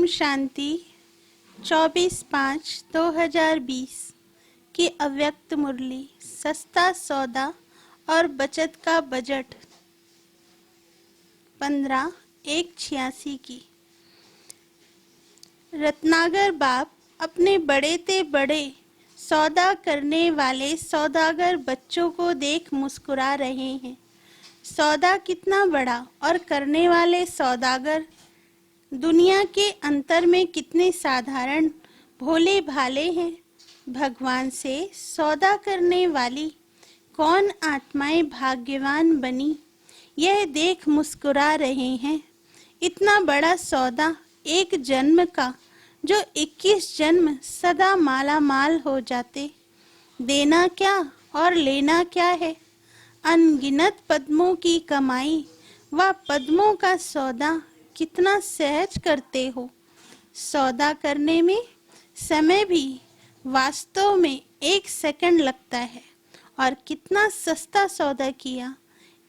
ओम शांति 24/5/2020 की अव्यक्त मुरली। सस्ता सौदा और बचत का बजट 15/1/86 की। रत्नागर बाप अपने बड़े ते बड़े सौदा करने वाले सौदागर बच्चों को देख मुस्कुरा रहे हैं। सौदा कितना बड़ा और करने वाले सौदागर दुनिया के अंतर में कितने साधारण भोले भाले हैं। भगवान से सौदा करने वाली कौन आत्माएं भाग्यवान बनी, यह देख मुस्कुरा रहे हैं। इतना बड़ा सौदा एक जन्म का, जो 21 जन्म सदा माला माल हो जाते। देना क्या और लेना क्या है। अनगिनत पद्मों की कमाई व पद्मों का सौदा कितना सहज करते हो। सौदा करने में समय भी वास्तव में 1 सेकंड लगता है, और कितना सस्ता सौदा किया।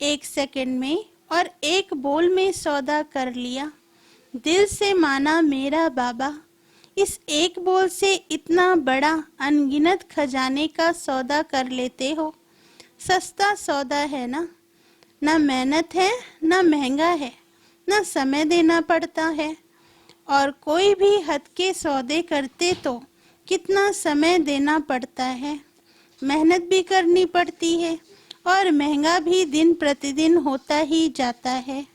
1 सेकंड में और 1 बोल में सौदा कर लिया। दिल से माना मेरा बाबा, इस 1 बोल से इतना बड़ा अनगिनत खजाने का सौदा कर लेते हो। सस्ता सौदा है ना मेहनत है, ना महंगा है, ना समय देना पड़ता है। और कोई भी हद के सौदे करते तो कितना समय देना पड़ता है, मेहनत भी करनी पड़ती है, और महंगा भी दिन प्रतिदिन होता ही जाता है।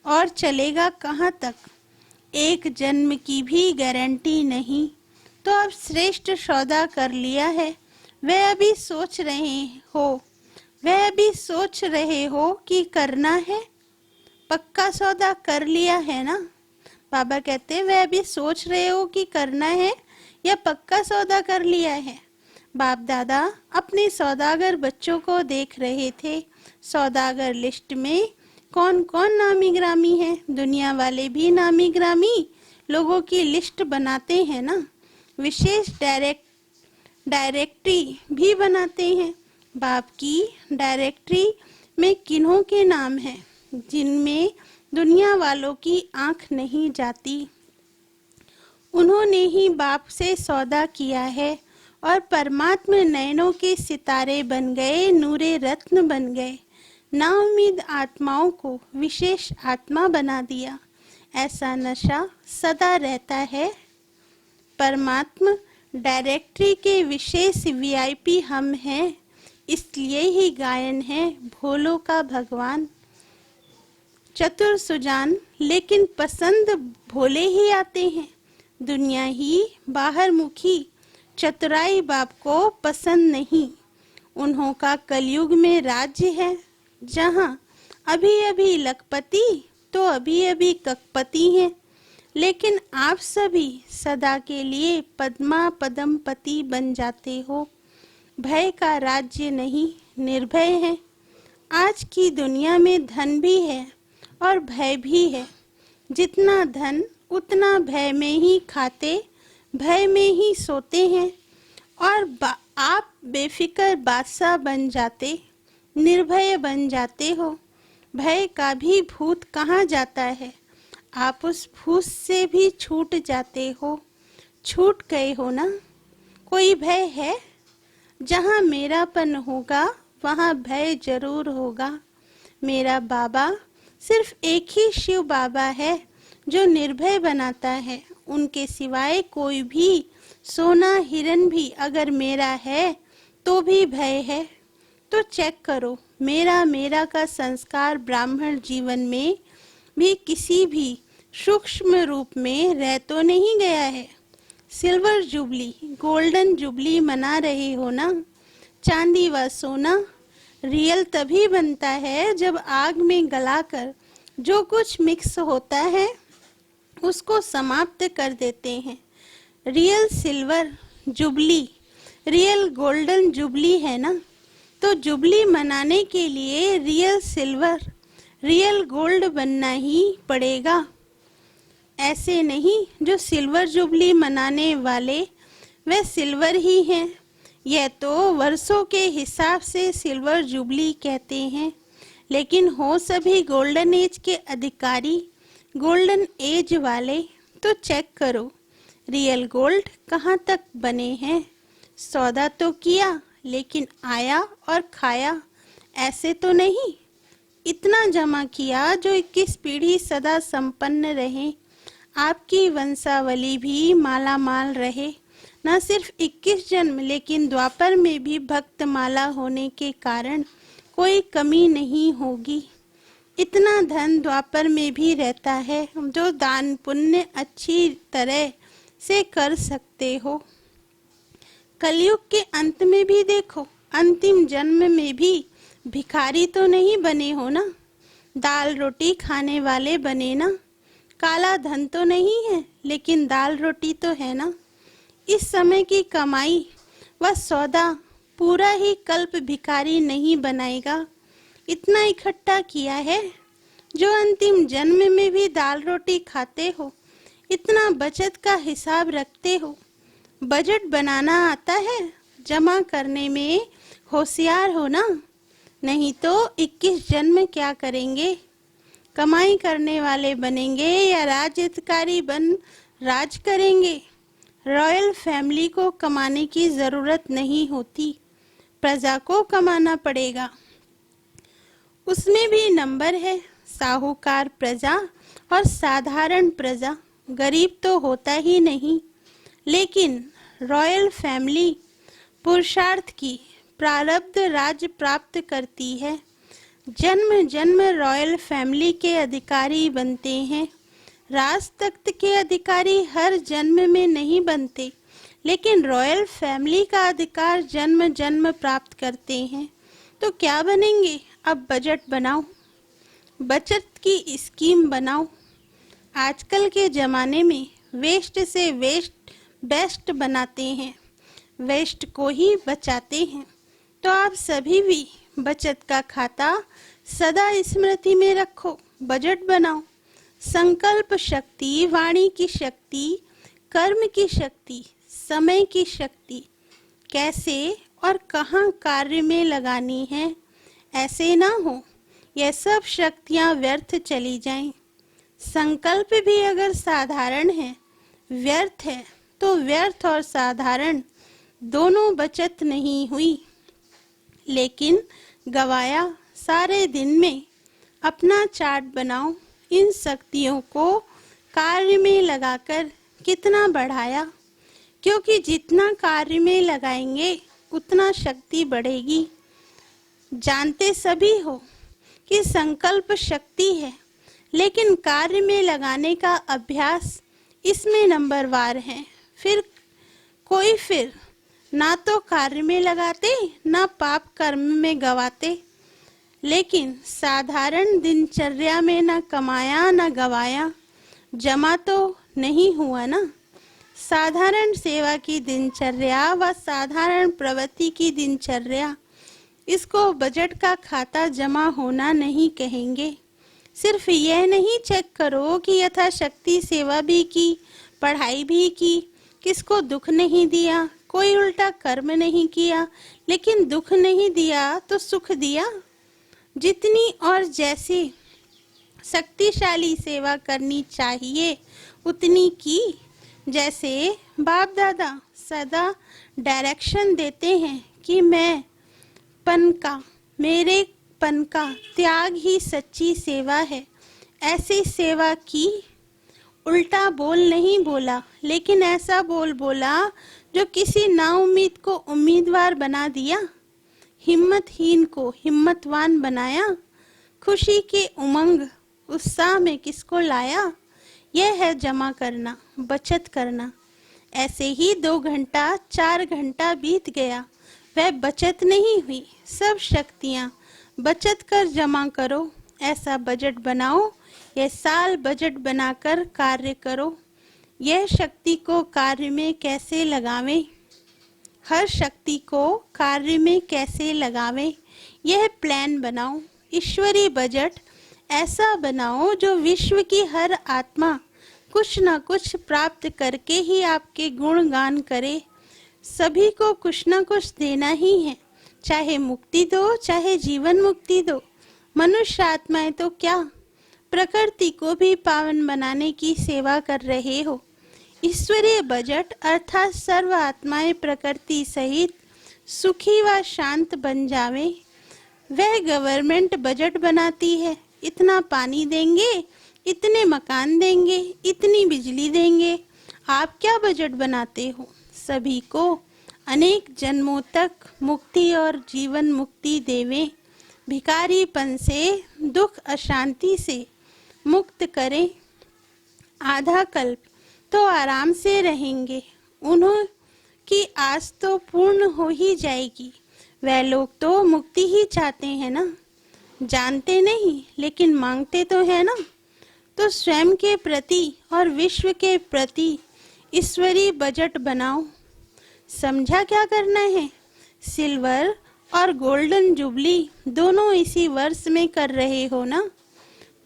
और चलेगा कहाँ तक। 1 जन्म की भी गारंटी नहीं। तो अब श्रेष्ठ सौदा कर लिया है। वह अभी सोच रहे हो कि करना है। पक्का सौदा कर लिया है ना। बाबा कहते हैं वह अभी सोच रहे हो कि करना है या पक्का सौदा कर लिया है। बाप दादा अपने सौदागर बच्चों को देख रहे थे। सौदागर लिस्ट में कौन कौन नामी ग्रामी है। दुनिया वाले भी नामी ग्रामी लोगों की लिस्ट बनाते हैं ना। विशेष डायरेक्टरी भी बनाते हैं। बाप की डायरेक्टरी में किन्हों के नाम हैं जिनमें दुनिया वालों की आंख नहीं जाती। उन्होंने ही बाप से सौदा किया है, और परमात्मा नयनों के सितारे बन गए, नूरे रत्न बन गए। नाउम्मीद आत्माओं को विशेष आत्मा बना दिया। ऐसा नशा सदा रहता है। परमात्मा डायरेक्टरी के विशेष VIP हम हैं, इसलिए ही गायन है भोलों का भगवान। चतुर सुजान लेकिन पसंद भोले ही आते हैं। दुनिया ही बाहर मुखी चतुराई बाप को पसंद नहीं। उन्हों का कलयुग में राज्य है, जहाँ अभी अभी लखपति तो अभी अभी ककपति हैं। लेकिन आप सभी सदा के लिए पद्मा पदमपति बन जाते हो। भय का राज्य नहीं, निर्भय है। आज की दुनिया में धन भी है और भय भी है। जितना धन उतना भय में ही खाते, भय में ही सोते हैं। और आप बेफिक्र बादशाह बन जाते, निर्भय बन जाते हो। भय का भी भूत कहाँ जाता है। आप उस भूत से भी छूट जाते हो। छूट गए हो ना। कोई भय है। जहाँ मेरापन होगा वहाँ भय जरूर होगा। मेरा बाबा सिर्फ एक ही शिव बाबा है जो निर्भय बनाता है। उनके सिवाय कोई भी सोना हिरन भी अगर मेरा है तो भी भय है। तो चेक करो, मेरा का संस्कार ब्राह्मण जीवन में भी किसी भी सूक्ष्म रूप में रह तो नहीं गया है। सिल्वर जुबली, गोल्डन जुबली मना रहे हो ना। चांदी व सोना रियल तभी बनता है जब आग में गलाकर जो कुछ मिक्स होता है उसको समाप्त कर देते हैं। Real silver jubilee, real golden jubilee है ना। तो जुबली मनाने के लिए रियल सिल्वर, रियल गोल्ड बनना ही पड़ेगा। ऐसे नहीं जो सिल्वर जुबली मनाने वाले वे सिल्वर ही हैं। यह तो वर्षों के हिसाब से सिल्वर जुबली कहते हैं, लेकिन हो सभी गोल्डन एज के अधिकारी, गोल्डन एज वाले। तो चेक करो रियल गोल्ड कहाँ तक बने हैं। सौदा तो किया लेकिन आया और खाया, ऐसे तो नहीं। इतना जमा किया जो 21 पीढ़ी सदा संपन्न रहे, आपकी वंशावली भी माला माल रहे। न सिर्फ 21 जन्म लेकिन द्वापर में भी भक्त माला होने के कारण कोई कमी नहीं होगी। इतना धन द्वापर में भी रहता है जो दान पुण्य अच्छी तरह से कर सकते हो। कलयुग के अंत में भी देखो, अंतिम जन्म में भी भिखारी तो नहीं बने हो ना, दाल रोटी खाने वाले बने ना। काला धन तो नहीं है लेकिन दाल रोटी तो है ना। इस समय की कमाई व सौदा पूरा ही कल्प भिखारी नहीं बनाएगा। इतना इकट्ठा किया है जो अंतिम जन्म में भी दाल रोटी खाते हो। इतना बचत का हिसाब रखते हो। बजट बनाना आता है, जमा करने में होशियार हो ना, नहीं तो 21 जन्म क्या करेंगे। कमाई करने वाले बनेंगे या राज्यकारी बन राज करेंगे। रॉयल फैमिली को कमाने की जरूरत नहीं होती, प्रजा को कमाना पड़ेगा। उसमें भी नंबर है, साहूकार प्रजा और साधारण प्रजा। गरीब तो होता ही नहीं, लेकिन रॉयल फैमिली पुरुषार्थ की प्रारब्ध राज्य प्राप्त करती है। जन्म जन्म रॉयल फैमिली के अधिकारी बनते हैं। राज तख्त के अधिकारी हर जन्म में नहीं बनते, लेकिन रॉयल फैमिली का अधिकार जन्म जन्म प्राप्त करते हैं। तो क्या बनेंगे? अब बजट बनाओ, बचत की स्कीम बनाओ। आजकल के ज़माने में वेस्ट से बेस्ट बनाते हैं, वेस्ट को ही बचाते हैं। तो आप सभी भी बचत का खाता सदा स्मृति में रखो, बजट बनाओ। संकल्प शक्ति, वाणी की शक्ति, कर्म की शक्ति, समय की शक्ति कैसे और कहाँ कार्य में लगानी है, ऐसे ना हो यह सब शक्तियाँ व्यर्थ चली जाएं। संकल्प भी अगर साधारण है, व्यर्थ है, तो व्यर्थ और साधारण दोनों बचत नहीं हुई। लेकिन गवाया सारे दिन में अपना चार्ट बनाओ, इन शक्तियों को कार्य में लगाकर कितना बढ़ाया, क्योंकि जितना कार्य में लगाएंगे उतना शक्ति बढ़ेगी। जानते सभी हो कि संकल्प शक्ति है, लेकिन कार्य में लगाने का अभ्यास इसमें नंबरवार है। फिर ना तो कार्य में लगाते ना पाप कर्म में गवाते। लेकिन साधारण दिनचर्या में ना कमाया ना गवाया, जमा तो नहीं हुआ ना। साधारण सेवा की दिनचर्या व साधारण प्रवृत्ति की दिनचर्या, इसको बजट का खाता जमा होना नहीं कहेंगे। सिर्फ यह नहीं चेक करो कि यथाशक्ति सेवा भी की, पढ़ाई भी की, किसको दुख नहीं दिया, कोई उल्टा कर्म नहीं किया, लेकिन दुख नहीं दिया तो सुख दिया। जितनी और जैसी शक्तिशाली सेवा करनी चाहिए उतनी की। जैसे बाप दादा सदा डायरेक्शन देते हैं कि मेरे पन का त्याग ही सच्ची सेवा है, ऐसी सेवा की। उल्टा बोल नहीं बोला, लेकिन ऐसा बोल बोला जो किसी नाउम्मीद को उम्मीदवार बना दिया, हिम्मतहीन को हिम्मतवान बनाया, खुशी के उमंग उत्साह में किसको लाया। यह है जमा करना, बचत करना। ऐसे ही 2 घंटा 4 घंटा बीत गया, वह बचत नहीं हुई। सब शक्तियाँ बचत कर जमा करो, ऐसा बजट बनाओ। यह साल बजट बनाकर कार्य करो। यह शक्ति को कार्य में कैसे लगावें, हर शक्ति को कार्य में कैसे लगावें, यह प्लान बनाओ। ईश्वरी बजट ऐसा बनाओ जो विश्व की हर आत्मा कुछ न कुछ प्राप्त करके ही आपके गुणगान करे। सभी को कुछ न कुछ देना ही है, चाहे मुक्ति दो चाहे जीवन मुक्ति दो। मनुष्य आत्माएं तो क्या, प्रकृति को भी पावन बनाने की सेवा कर रहे हो। ईश्वरीय बजट अर्थात सर्व आत्माएं प्रकृति सहित सुखी व शांत बन जावे। वह गवर्नमेंट बजट बनाती है, इतना पानी देंगे, इतने मकान देंगे, इतनी बिजली देंगे। आप क्या बजट बनाते हो? सभी को अनेक जन्मों तक मुक्ति और जीवन मुक्ति देवे, भिखारीपन से, दुख अशांति से मुक्त करें। आधा कल्प तो आराम से रहेंगे, उन्हों की आस तो पूर्ण हो ही जाएगी। वह लोग तो मुक्ति ही चाहते हैं ना, जानते नहीं लेकिन मांगते तो है ना। तो स्वयं के प्रति और विश्व के प्रति ईश्वरीय बजट बनाओ। समझा क्या करना है? सिल्वर और गोल्डन जुबली दोनों इसी वर्ष में कर रहे हो ना,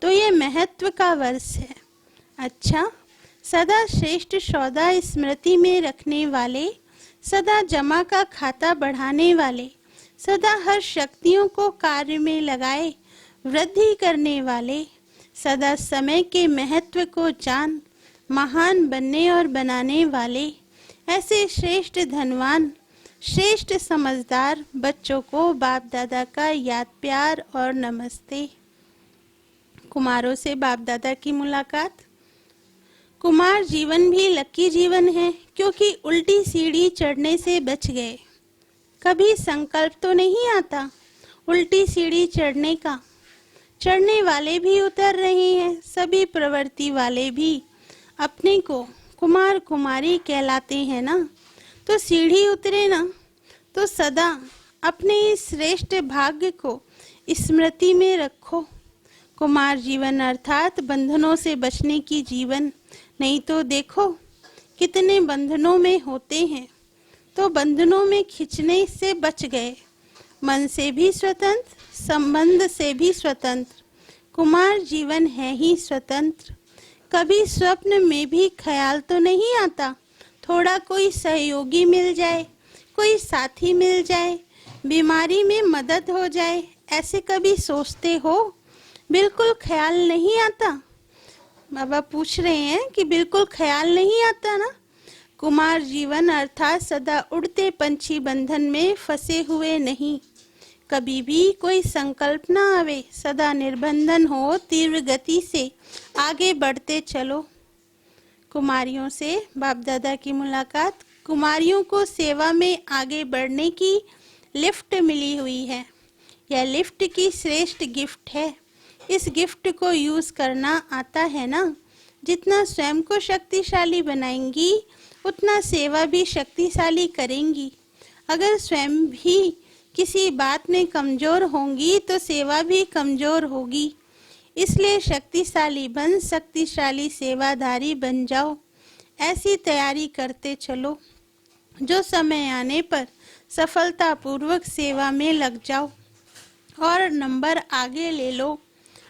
तो ये महत्व का वर्ष है। अच्छा, सदा श्रेष्ठ सौदा स्मृति में रखने वाले, सदा जमा का खाता बढ़ाने वाले, सदा हर शक्तियों को कार्य में लगाए वृद्धि करने वाले, सदा समय के महत्व को जान महान बनने और बनाने वाले, ऐसे श्रेष्ठ धनवान, श्रेष्ठ समझदार बच्चों को बाप दादा का याद प्यार और नमस्ते। कुमारों से बाप दादा की मुलाकात। कुमार जीवन भी लकी जीवन है, क्योंकि उल्टी सीढ़ी चढ़ने से बच गए। कभी संकल्प तो नहीं आता उल्टी सीढ़ी चढ़ने का। चढ़ने वाले भी उतर रहे हैं, सभी प्रवृत्ति वाले भी अपने को कुमार कुमारी कहलाते हैं ना। तो सीढ़ी उतरे ना, तो सदा अपने इस श्रेष्ठ भाग्य को स्मृति में रखो। कुमार जीवन अर्थात बंधनों से बचने की जीवन। नहीं तो देखो कितने बंधनों में होते हैं, तो बंधनों में खींचने से बच गए। मन से भी स्वतंत्र, संबंध से भी स्वतंत्र। कुमार जीवन है ही स्वतंत्र। कभी स्वप्न में भी ख्याल तो नहीं आता थोड़ा कोई सहयोगी मिल जाए, कोई साथी मिल जाए, बीमारी में मदद हो जाए, ऐसे कभी सोचते हो? बिल्कुल ख्याल नहीं आता। बाबा पूछ रहे हैं कि बिल्कुल ख्याल नहीं आता ना। कुमार जीवन अर्थात सदा उड़ते पंछी बंधन में फंसे हुए नहीं। कभी भी कोई संकल्प ना आवे, सदा निर्बंधन हो, तीव्र गति से आगे बढ़ते चलो। कुमारियों से बाप दादा की मुलाकात। कुमारियों को सेवा में आगे बढ़ने की लिफ्ट मिली हुई है। यह लिफ्ट की श्रेष्ठ गिफ्ट है। इस गिफ्ट को यूज करना आता है ना। जितना स्वयं को शक्तिशाली बनाएंगी, उतना सेवा भी शक्तिशाली करेंगी। अगर स्वयं भी किसी बात में कमजोर होंगी तो सेवा भी कमजोर होगी। इसलिए शक्तिशाली बन शक्तिशाली सेवाधारी बन जाओ। ऐसी तैयारी करते चलो, जो समय आने पर सफलतापूर्वक सेवा में लग जाओ और नंबर आगे ले लो।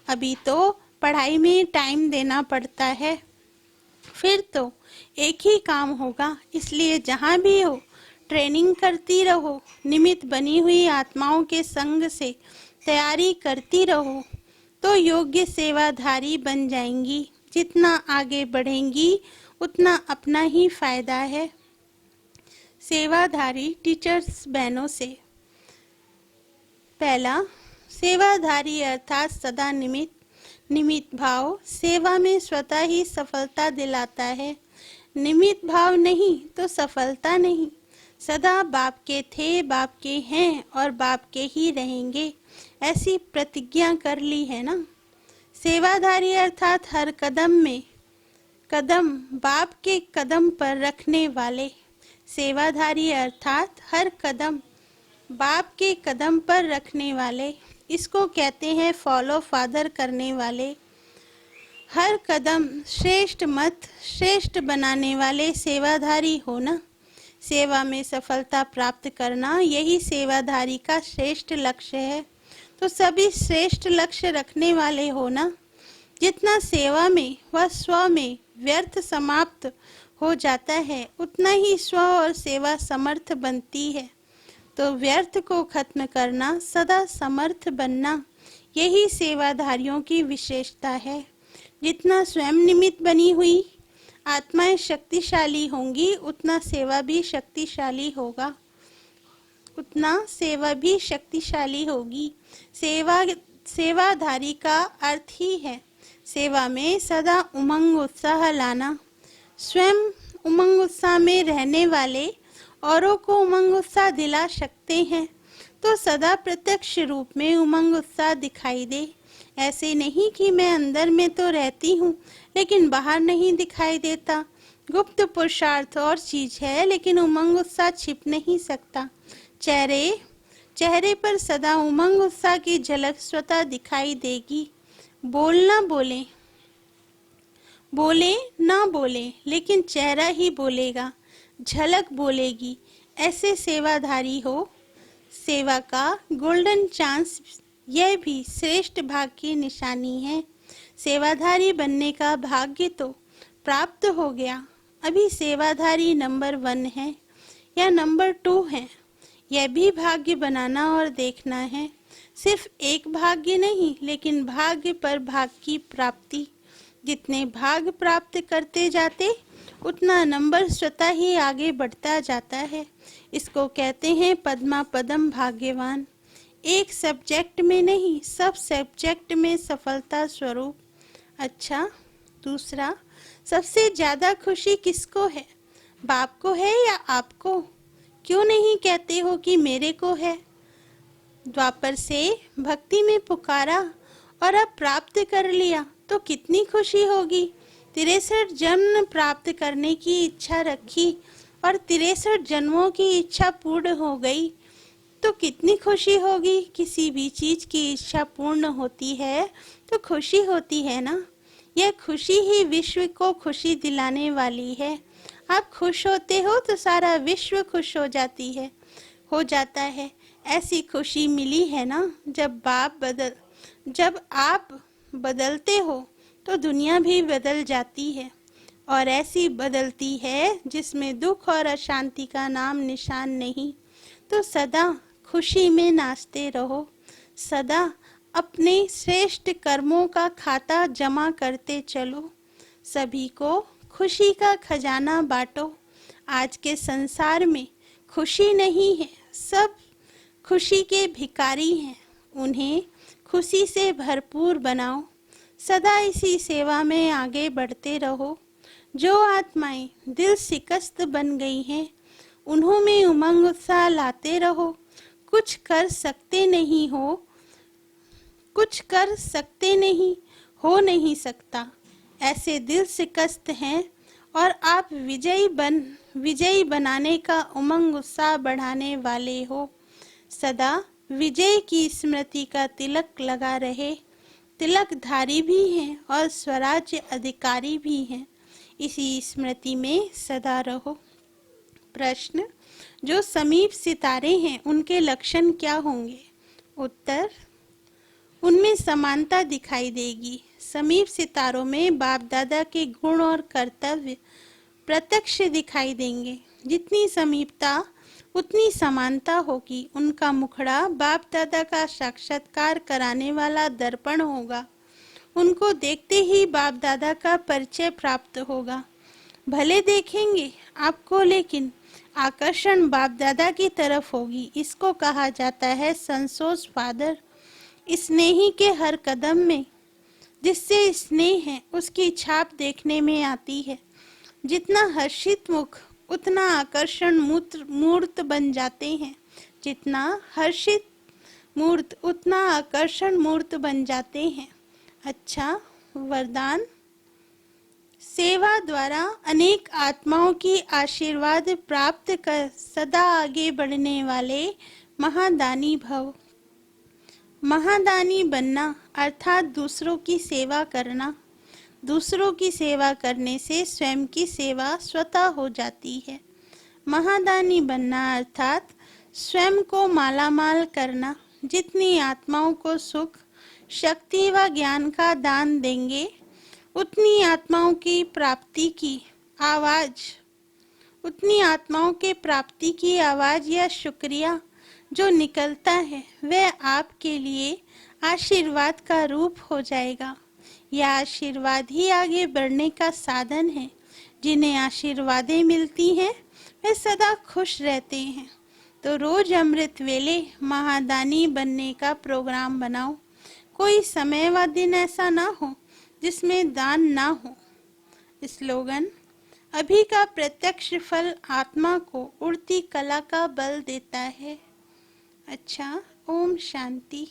अभी तो पढ़ाई में टाइम देना पड़ता है, फिर तो एक ही काम होगा। इसलिए जहाँ भी हो ट्रेनिंग करती रहो। निमित्त बनी हुई आत्माओं के संग से तैयारी करती रहो, तो योग्य सेवाधारी बन जाएंगी। जितना आगे बढ़ेंगी उतना अपना ही फायदा है। सेवाधारी टीचर्स बहनों से। पहला, सेवाधारी अर्थात सदा निमित्त भाव सेवा में स्वतः ही सफलता दिलाता है। निमित्त भाव नहीं तो सफलता नहीं। सदा बाप के थे, बाप के हैं और बाप के ही रहेंगे, ऐसी प्रतिज्ञा कर ली है ना। सेवाधारी अर्थात हर कदम में कदम बाप के कदम पर रखने वाले। सेवाधारी अर्थात हर कदम बाप के कदम पर रखने वाले। इसको कहते हैं फॉलो फादर करने वाले। हर कदम श्रेष्ठ मत श्रेष्ठ बनाने वाले सेवाधारी हो ना। सेवा में सफलता प्राप्त करना यही सेवाधारी का श्रेष्ठ लक्ष्य है। तो सभी श्रेष्ठ लक्ष्य रखने वाले हो ना। जितना सेवा में व स्व में व्यर्थ समाप्त हो जाता है, उतना ही स्व और सेवा समर्थ बनती है। तो व्यर्थ को खत्म करना, सदा समर्थ बनना, यही सेवाधारियों की विशेषता है। जितना स्वयं निमित्त बनी हुई आत्माएं शक्तिशाली होंगी, उतना सेवा भी शक्तिशाली होगा, उतना सेवा भी शक्तिशाली होगी। सेवाधारी का अर्थ ही है सेवा में सदा उमंग उत्साह लाना। स्वयं उमंग उत्साह में रहने वाले औरों को उमंग उत्साह दिला सकते हैं, तो सदा प्रत्यक्ष रूप में उमंग उत्साह दिखाई दे। ऐसे नहीं कि मैं अंदर में तो रहती हूँ लेकिन बाहर नहीं दिखाई देता। गुप्त पुरुषार्थ और चीज है, लेकिन उमंग उत्साह छिप नहीं सकता। चेहरे पर सदा उमंग उत्साह की झलक स्वतः दिखाई देगी। बोले ना बोले, लेकिन चेहरा ही बोलेगा, झलक बोलेगी। ऐसे सेवाधारी हो। सेवा का गोल्डन चांस, यह भी श्रेष्ठ भाग्य की निशानी है। सेवाधारी बनने का भाग्य तो प्राप्त हो गया। अभी सेवाधारी नंबर 1 है या नंबर 2 है, यह भी भाग्य बनाना और देखना है। सिर्फ एक भाग्य नहीं, लेकिन भाग्य पर भाग्य की प्राप्ति। जितने भाग्य प्राप्त करते जाते, उतना नंबर स्वतः ही आगे बढ़ता जाता है। इसको कहते हैं पद्मा पदम भाग्यवान। एक सब्जेक्ट में नहीं, सब सब्जेक्ट में सफलता स्वरूप। अच्छा, दूसरा, सबसे ज्यादा खुशी किसको है? बाप को है या आपको? क्यों नहीं कहते हो कि मेरे को है? द्वापर से भक्ति में पुकारा और अब प्राप्त कर लिया तो कितनी खुशी होगी। 63 जन्म प्राप्त करने की इच्छा रखी और 63 जन्मों की इच्छा पूर्ण हो गई तो कितनी खुशी होगी। किसी भी चीज की इच्छा पूर्ण होती है तो खुशी होती है ना। यह खुशी ही विश्व को खुशी दिलाने वाली है। आप खुश होते हो तो सारा विश्व खुश हो जाता है। ऐसी खुशी मिली है ना। जब आप बदलते हो तो दुनिया भी बदल जाती है, और ऐसी बदलती है जिसमें दुख और अशांति का नाम निशान नहीं। तो सदा खुशी में नाचते रहो, सदा अपने श्रेष्ठ कर्मों का खाता जमा करते चलो। सभी को खुशी का खजाना बांटो। आज के संसार में खुशी नहीं है, सब खुशी के भिखारी हैं। उन्हें खुशी से भरपूर बनाओ। सदा इसी सेवा में आगे बढ़ते रहो। जो आत्माएं दिल शिकस्त बन गई हैं, उन्हों में उमंग उत्साह लाते रहो। कुछ कर सकते नहीं, हो नहीं सकता, ऐसे दिल शिकस्त हैं। और आप विजयी बनाने का उमंग उत्साह बढ़ाने वाले हो। सदा विजय की स्मृति का तिलक लगा रहे। तिलकधारी भी हैं और स्वराज्य अधिकारी भी हैं। इसी स्मृति में सदा रहो। प्रश्न, जो समीप सितारे हैं उनके लक्षण क्या होंगे? उत्तर, उनमें समानता दिखाई देगी। समीप सितारों में बाप दादा के गुण और कर्तव्य प्रत्यक्ष दिखाई देंगे। जितनी समीपता उतनी समानता होगी। उनका मुखड़ा बाप दादा का साक्षात्कार कराने वाला दर्पण होगा। उनको देखते ही बाप दादा का परिचय प्राप्त होगा। भले देखेंगे आपको, लेकिन आकर्षण बाप दादा की तरफ होगी। इसको कहा जाता है संसोज फादर। स्नेही के हर कदम में जिससे स्नेह है उसकी छाप देखने में आती है। जितना हर्षित मुख उतना आकर्षण मूर्त बन जाते हैं। जितना हर्षित मूर्त उतना आकर्षण मूर्त बन जाते हैं। अच्छा, वरदान, सेवा द्वारा अनेक आत्माओं की आशीर्वाद प्राप्त कर सदा आगे बढ़ने वाले महादानी भव। महादानी बनना अर्थात दूसरों की सेवा करना। दूसरों की सेवा करने से स्वयं की सेवा स्वतः हो जाती है। महादानी बनना अर्थात स्वयं को मालामाल करना। जितनी आत्माओं को सुख, शक्ति व ज्ञान का दान देंगे, उतनी आत्माओं की प्राप्ति की आवाज या शुक्रिया जो निकलता है, वह आपके लिए आशीर्वाद का रूप हो जाएगा। यह आशीर्वाद ही आगे बढ़ने का साधन है। जिन्हें आशीर्वादें मिलती हैं वे सदा खुश रहते हैं। तो रोज अमृत वेले महादानी बनने का प्रोग्राम बनाओ। कोई समय व दिन ऐसा ना हो जिसमें दान ना हो। स्लोगन: अभी का प्रत्यक्ष फल आत्मा को उड़ती कला का बल देता है। अच्छा, ओम शांति।